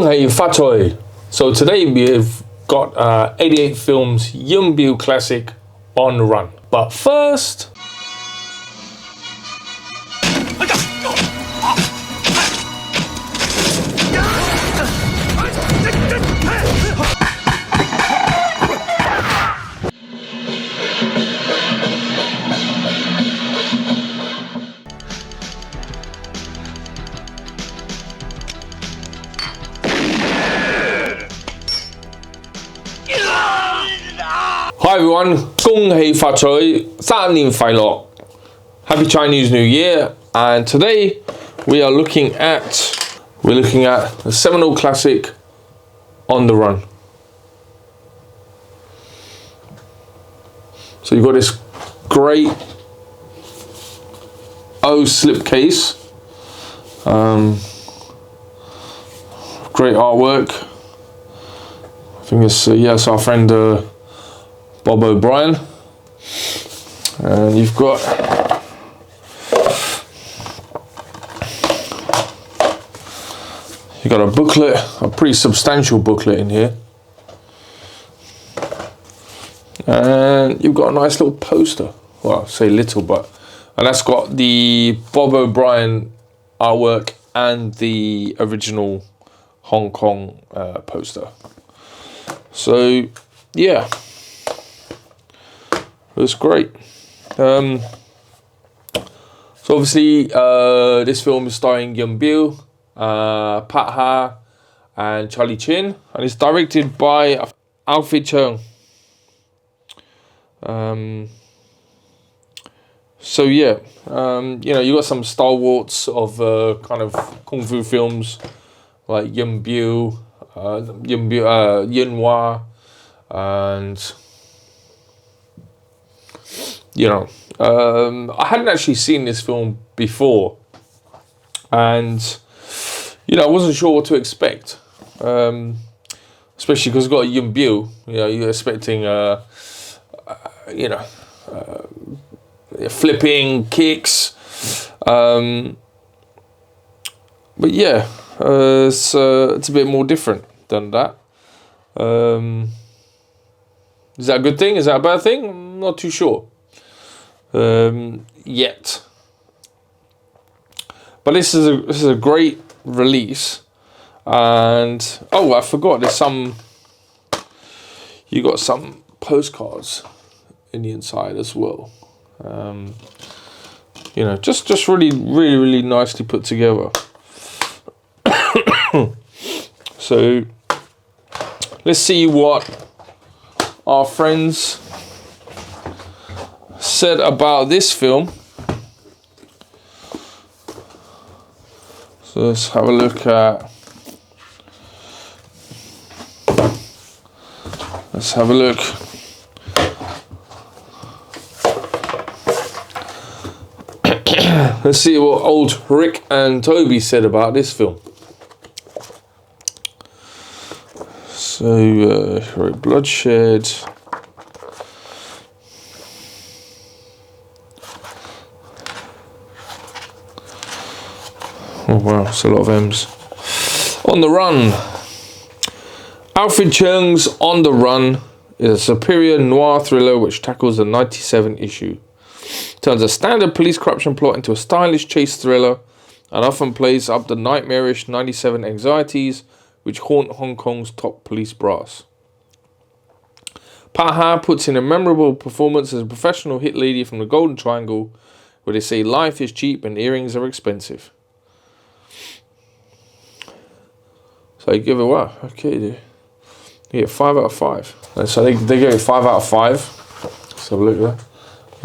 Hei Fatoi. So today we've got 88 Films Yuen Biao classic On the Run. But first, hi everyone, 恭喜發財，新年快樂, Happy Chinese New Year. And today we're looking at the seminal classic On the Run. So you've got this great slipcase, great artwork. I think it's our friend Bob O'Brien, and you've got a booklet, a pretty substantial booklet in here, and you've got a nice little poster. Well, I say little, and that's got the Bob O'Brien artwork and the original Hong Kong poster. So yeah, it was great. So obviously this film is starring Yuen Biao, Pat Ha and Charlie Chin, and it's directed by Alfred Cheung. So yeah, you got some stalwarts of kind of kung fu films like Yuen Biao, Noir, and I hadn't actually seen this film before, and I wasn't sure what to expect, especially because it's got a Yuen Biao. You're expecting flipping kicks, but yeah, it's a bit more different than that. Is that a good thing? Is that a bad thing? I'm not too sure yet. But this is a great release, and I forgot, you got some postcards in the inside as well. Just really nicely put together. So let's see what our friends said about this film. So let's have a look at. Let's have a look. Let's see what old Rick and Toby said about this film. So, bloodshed. Oh wow, it's a lot of M's. On the Run. Alfred Cheung's On the Run is a superior noir thriller which tackles the 97 issue. Turns a standard police corruption plot into a stylish chase thriller, and often plays up the nightmarish 97 anxieties which haunt Hong Kong's top police brass. Pat Ha puts in a memorable performance as a professional hit lady from the Golden Triangle, where they say life is cheap and earrings are expensive. So you give it, wow, okay, you get 5 out of 5. And so they gave it 5 out of 5. Let's have a look at that,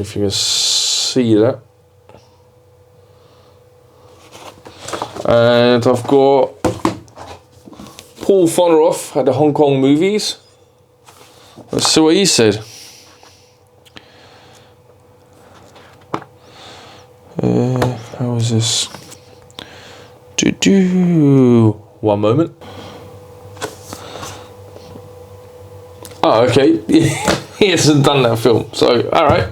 if you can see that. And I've got Paul Foneroff at the Hong Kong movies. Let's see what he said. How is this? One moment. Oh, okay. He hasn't done that film. So, alright.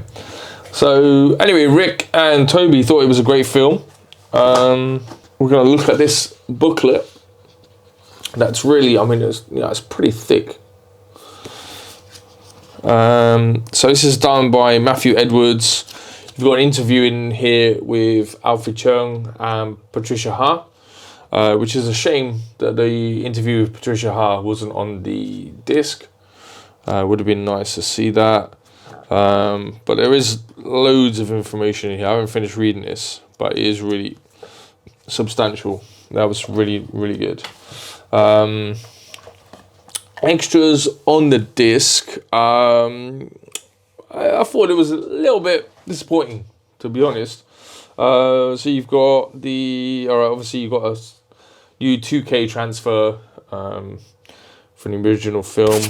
So, anyway, Rick and Toby thought it was a great film. We're going to look at this booklet. That's really, I mean, it's pretty thick. So this is done by Matthew Edwards. You've got an interview in here with Alfie Chung and Patricia Ha, which is a shame that the interview with Patricia Ha wasn't on the disc. Would have been nice to see that. But there is loads of information in here. I haven't finished reading this, but it is really substantial. That was really, really good. Extras on the disc. I thought it was a little bit disappointing, to be honest. So you've got obviously you've got a new 2K transfer from the original film.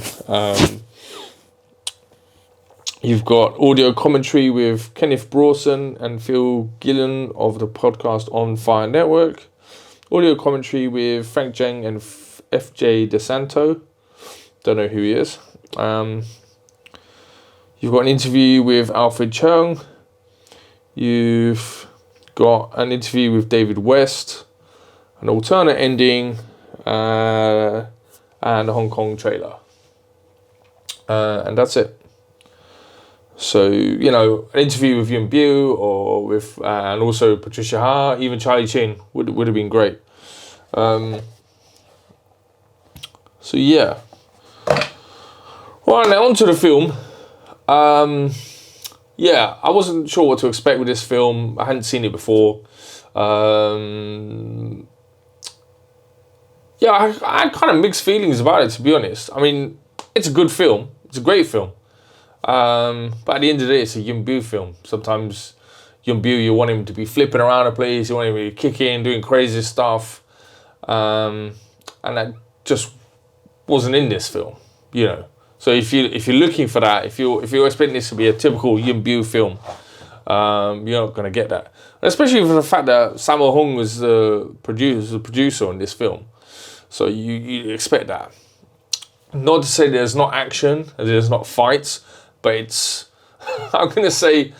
You've got audio commentary with Kenneth Brawson and Phil Gillen of the podcast On Fire Network. Audio commentary with Frank Zheng and FJ DeSanto. Don't know who he is. You've got an interview with Alfred Chung. You've got an interview with David West, an alternate ending, and a Hong Kong trailer. And that's it. So, you know, an interview with Yuen Biao or with, and also Patricia Ha, even Charlie Chin would have been great. So yeah. Well, now on to the film. Yeah, I wasn't sure what to expect with this film. I hadn't seen it before. Yeah, I had kind of mixed feelings about it, to be honest. I mean, it's a good film. It's a great film. But at the end of the day, it's a Yuen Biao film. Sometimes Yuen Biao, you want him to be flipping around the place. You want him to be kicking, doing crazy stuff. And that just wasn't in this film, you know. So if you're looking for that, if you're expecting this to be a typical Yuen Biao film, you're not gonna get that. Especially for the fact that Sammo Hung was the producer on this film, so you expect that. Not to say there's not action, there's not fights, but it's I'm gonna say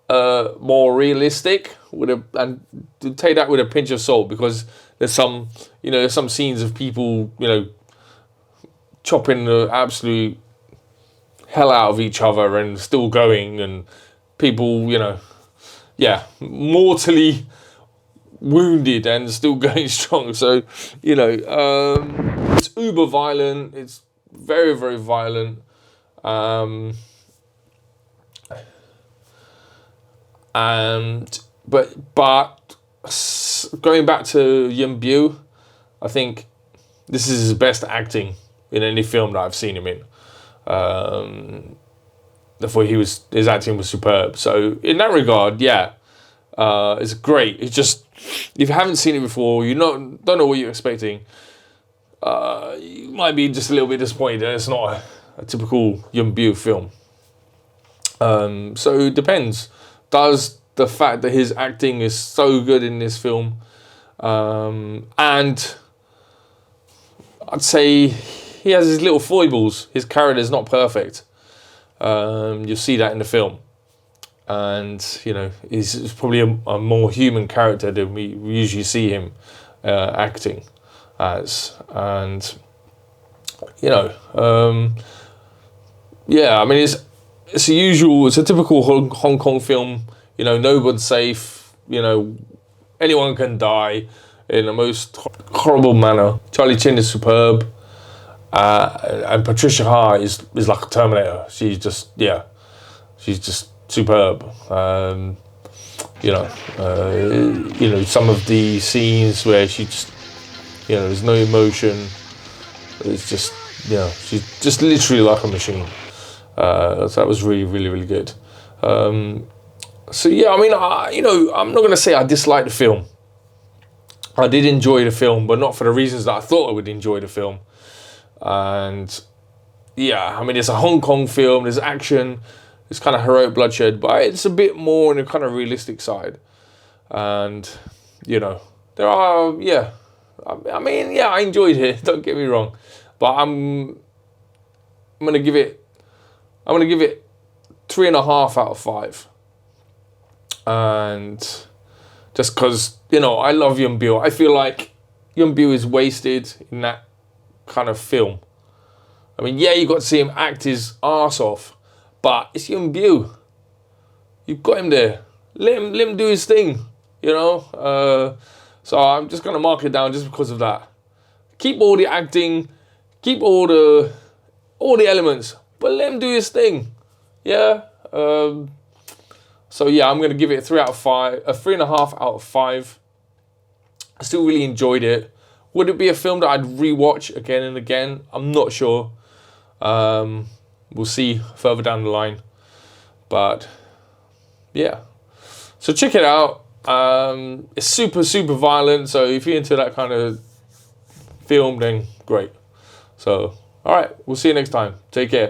more realistic and to take that with a pinch of salt, because there's some scenes of people, you know, chopping the absolute hell out of each other and still going, and people, you know, yeah, mortally wounded and still going strong. So, you know, it's uber violent. It's very, very violent. But going back to Yuen Biao, I think this is his best acting in any film that I've seen him in. Therefore, his acting was superb. So in that regard, yeah, it's great. It's just, if you haven't seen it before, you don't know what you're expecting. You might be just a little bit disappointed that it's not a typical Yuen Biao film. So it depends. Does the fact that his acting is so good in this film, and I'd say he has his little foibles. His character is not perfect. You'll see that in the film. And, you know, he's probably a more human character than we usually see him acting as. And, you know, yeah, I mean, it's a typical Hong Kong film. You know, no one's safe. You know, anyone can die in the most horrible manner. Charlie Chin is superb. And Patricia Ha is like a Terminator. She's just superb. You know, some of the scenes where she just, you know, there's no emotion. It's just, you know, she's just literally like a machine. So that was really, really, really good. So yeah, I mean, I'm not gonna say I disliked the film. I did enjoy the film, but not for the reasons that I thought I would enjoy the film. And yeah, I mean, it's a Hong Kong film, there's action, it's kind of heroic bloodshed, but it's a bit more on the kind of realistic side. And, you know, there are, yeah, I mean, yeah, I enjoyed it, don't get me wrong, but I'm gonna give it 3.5 out of 5. And just because, you know, I love Yuen Biao, I feel like Yuen Biao is wasted in that kind of film. I mean, yeah, you got to see him act his arse off, but it's Yuen Biao. You've got him there. Let him do his thing, you know. So I'm just gonna mark it down just because of that. Keep all the acting, keep all the elements, but let him do his thing. Yeah. So yeah, I'm gonna give it a 3 out of 5, a 3.5 out of 5. I still really enjoyed it. Would it be a film that I'd rewatch again and again? I'm not sure. We'll see further down the line. But yeah, so check it out. It's super, super violent. So if you're into that kind of film, then great. So, all right, we'll see you next time. Take care.